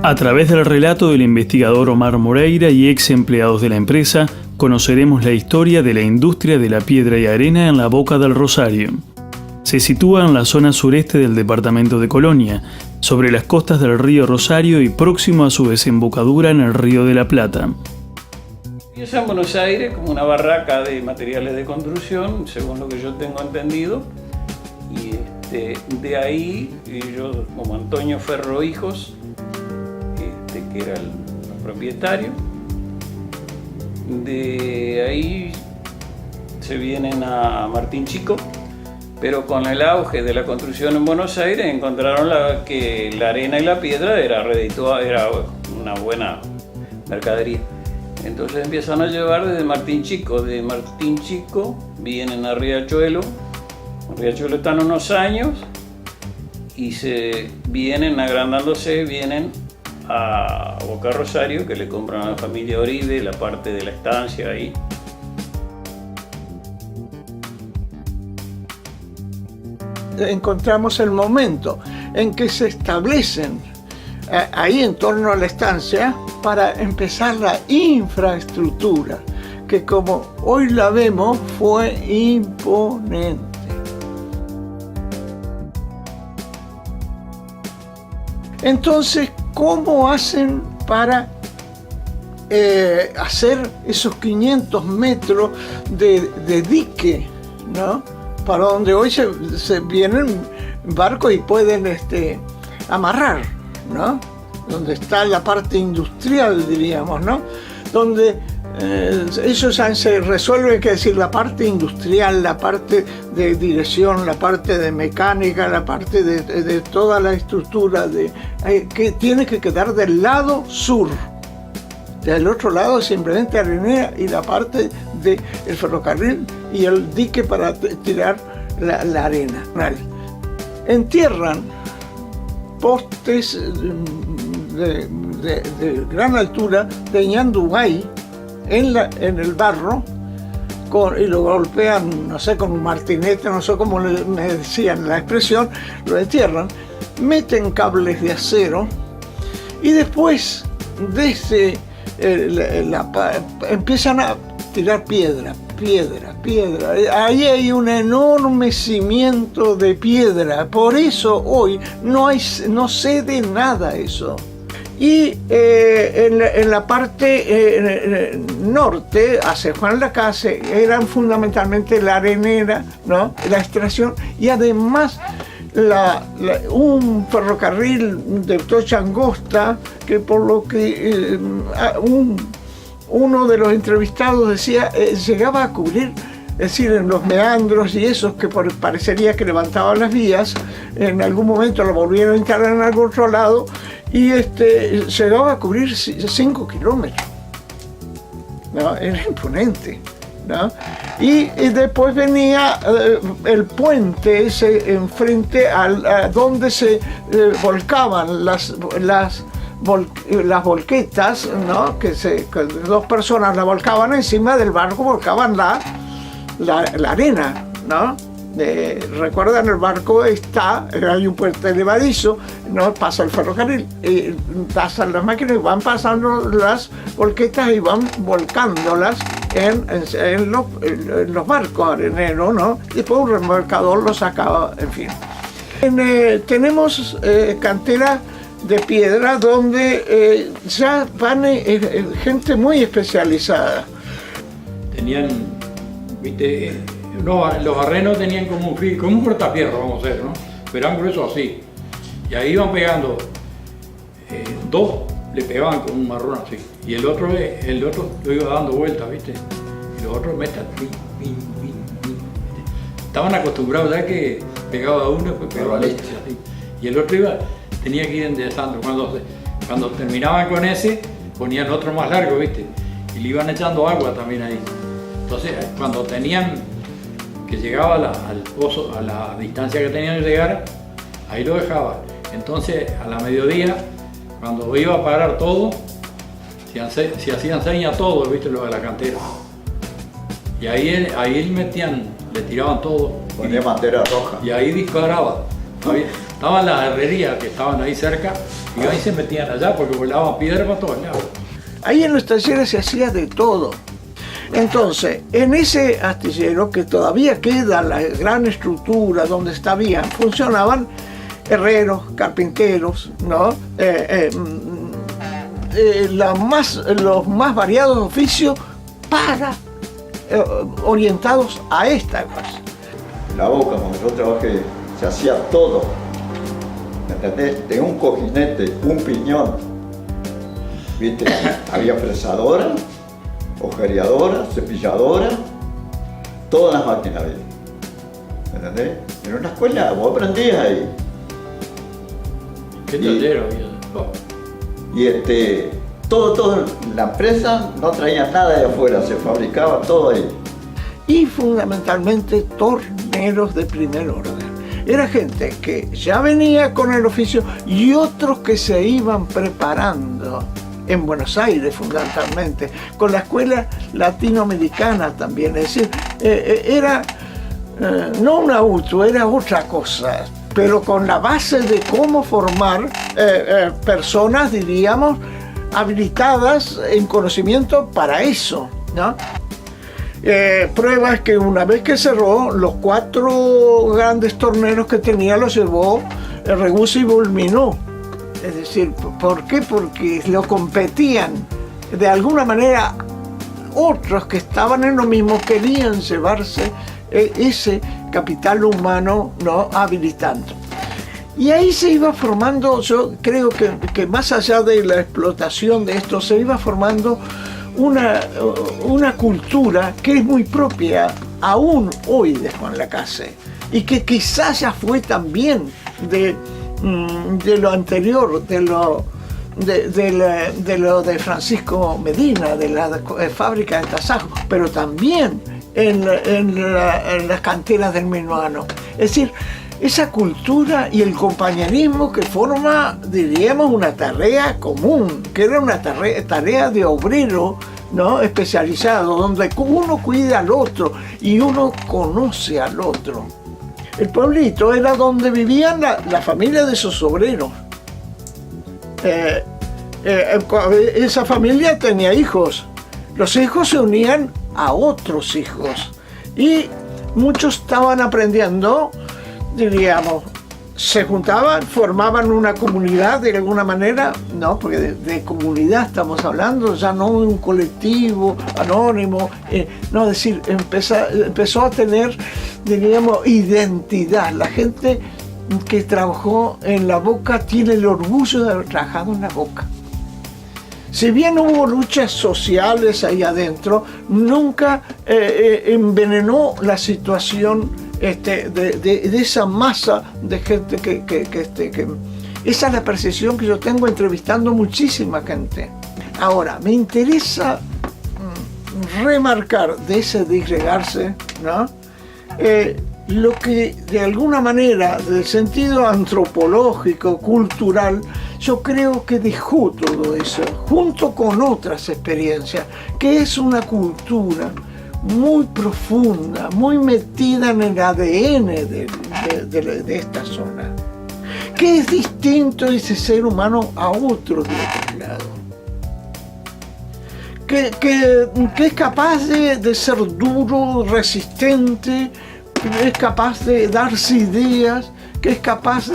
A través del relato del investigador Omar Moreira y ex empleados de la empresa, conoceremos la historia de la industria de la piedra y arena en la Boca del Rosario. Se sitúa en la zona sureste del departamento de Colonia, sobre las costas del río Rosario y próximo a su desembocadura en el río de la Plata. Empieza en Buenos Aires como una barraca de materiales de construcción, según lo que yo tengo entendido, y de ahí yo, como Antonio Ferro Hijos, que era el propietario, de ahí se vienen a Martín Chico, pero con el auge de la construcción en Buenos Aires encontraron que la arena y la piedra era una buena mercadería. Entonces empiezan a llevar desde Martín Chico. De Martín Chico vienen a Riachuelo. En Riachuelo están unos años y se vienen agrandándose, vienen a Boca Rosario, que le compran a la familia Oribe la parte de la estancia ahí. Encontramos el momento en que se establecen ahí en torno a la estancia para empezar la infraestructura, que como hoy la vemos fue imponente. Entonces, ¿cómo hacen para hacer esos 500 metros de dique, ¿no? Para donde hoy se vienen barcos y pueden amarrar, ¿no? Donde está la parte industrial, diríamos, ¿no? Donde ellos se resuelven, que decir, la parte industrial, la parte de dirección, la parte de mecánica, la parte de toda la estructura, que tiene que quedar del lado sur. Del otro lado simplemente arenera y la parte del ferrocarril y el dique para tirar la arena. Entierran postes de gran altura de ñandugay en el barro y lo golpean, no sé, con un martinete, no sé cómo me decían la expresión, lo entierran, meten cables de acero y después desde empiezan a tirar piedra. Ahí hay un enorme cimiento de piedra, por eso hoy no cede nada eso. Y en la parte norte, hacia Juan Lacase, eran fundamentalmente la arenera, ¿no? La extracción, y además un ferrocarril de trocha angosta, que por lo que uno de los entrevistados decía, llegaba a cubrir, es decir, en los meandros y esos que parecería que levantaban las vías, en algún momento lo volvieron a instalar en algún otro lado, y llegaba a cubrir 5 kilómetros, ¿no? Era imponente, ¿no? Y después venía el puente ese enfrente a donde se volcaban las volquetas, ¿no? Que dos personas la volcaban encima del barco, volcaban la arena, ¿no? Recuerdan, el barco hay un puente elevadizo, ¿no? Pasa el ferrocarril, pasan las máquinas y van pasando las volquetas y van volcándolas en los barcos areneros, ¿no? Y después un remolcador lo sacaba, en fin. Tenemos canteras de piedra donde ya van gente muy especializada. Tenían, viste, los barrenos tenían como un cortapierro, vamos a hacer, ¿no? Pero eran gruesos así. Y ahí iban pegando, dos le pegaban con un marrón así. Y el otro lo iba dando vueltas, ¿viste? Y los otros metan, estaban acostumbrados, ¿sabes? Que pegaba uno, después pegaba al otro, así. Y el otro tenía que ir enderezando. Cuando terminaban con ese, ponían otro más largo, ¿viste? Y le iban echando agua también ahí. Entonces, cuando tenían que llegaba al pozo, a la distancia que tenían que llegar, ahí lo dejaba. Entonces, a la mediodía, cuando iba a parar todo, se hacían señas todos, ¿viste? Lo de la cantera. Y ahí metían, le tiraban todo. Ponía bandera roja. Y ahí disparaba. Estaban las herrerías que estaban ahí cerca, Y ahí se metían allá porque volaban piedras para todos lados. Ahí en los talleres se hacía de todo. Entonces, en ese astillero, que todavía queda la gran estructura donde funcionaban herreros, carpinteros, ¿no? Los más variados oficios orientados a esta cosa. En la Boca, cuando yo trabajé, se hacía todo. ¿Entendés? De un cojinete, un piñón. ¿Viste? Había fresadora, agujereadora, cepilladora, todas las máquinas había. ¿Entendés? En una escuela vos aprendías ahí. ¿Qué taller había? Y todo, la empresa no traía nada de afuera, se fabricaba todo ahí. Y fundamentalmente torneros de primer orden. Era gente que ya venía con el oficio y otros que se iban preparando en Buenos Aires fundamentalmente, con la escuela latinoamericana también. Es decir, era no un auto, era otra cosa, pero con la base de cómo formar personas, diríamos, habilitadas en conocimiento para eso, ¿no? Prueba es que una vez que cerró, los 4 grandes torneros que tenía los llevó Rebus y Bulminó. Es decir, ¿por qué? Porque lo competían. De alguna manera, otros que estaban en lo mismo querían llevarse ese capital humano, ¿no? Habilitando. Y ahí se iba formando, yo creo que más allá de la explotación de esto, se iba formando una cultura que es muy propia aún hoy de Juan Lacase y que quizás ya fue también de lo anterior, de lo de Francisco Medina, de la fábrica de tasajos, pero también en las canteras del Minuano. Es decir, esa cultura y el compañerismo que forma, diríamos, una tarea común, que era una tarea de obrero, ¿no? Especializado, donde uno cuida al otro y uno conoce al otro. El pueblito era donde vivían la familia de esos obreros. Esa familia tenía hijos. Los hijos se unían a otros hijos y muchos estaban aprendiendo, diríamos, se juntaban, formaban una comunidad de alguna manera, no, porque de comunidad estamos hablando, ya no un colectivo anónimo, no, es decir, empezó a tener, diríamos, identidad. La gente que trabajó en la Boca tiene el orgullo de haber trabajado en la Boca. Si bien hubo luchas sociales ahí adentro, nunca envenenó la situación de esa masa de gente que esa es la percepción que yo tengo entrevistando muchísima gente. Ahora, me interesa remarcar de ese disgregarse, ¿no? Lo que de alguna manera, del sentido antropológico, cultural, yo creo que dejó todo eso, junto con otras experiencias, que es una cultura muy profunda, muy metida en el ADN de esta zona, que es distinto ese ser humano a otro de otro lado, que es capaz de ser duro, resistente, es capaz de darse ideas, que es capaz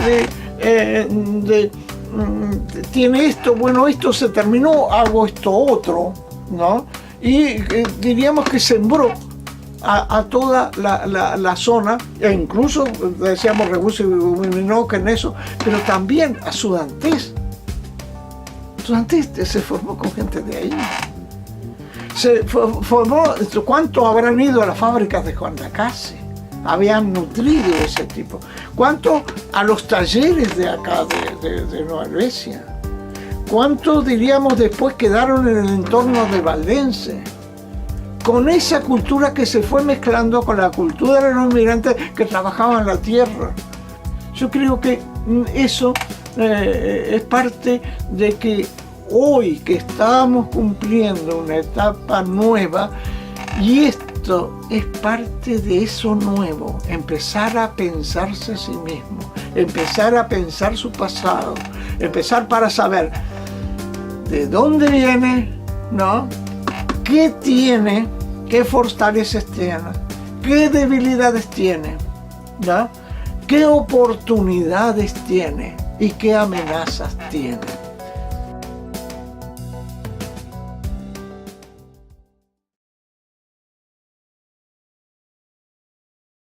tiene esto, bueno, esto se terminó, hago esto otro, ¿no? Y diríamos que sembró a toda la zona, e incluso decíamos Rebus y Bulminó que en eso, pero también a Sudantés. Sudantés se formó con gente de ahí. Se formó, ¿cuántos habrán ido a las fábricas de Juan Lacase? Habían nutrido ese tipo. ¿Cuántos a los talleres de acá, de Nueva Helvecia? ¿Cuántos, diríamos, después quedaron en el entorno de Valdense? Con esa cultura que se fue mezclando con la cultura de los inmigrantes que trabajaban la tierra. Yo creo que eso es parte de que hoy que estamos cumpliendo una etapa nueva, y esto es parte de eso nuevo, empezar a pensarse a sí mismo. empezar a pensar su pasado, empezar para saber de dónde viene, ¿no? ¿Qué tiene? ¿Qué fortalezas tiene? ¿Qué debilidades tiene? ¿No? ¿Qué oportunidades tiene? ¿Y qué amenazas tiene?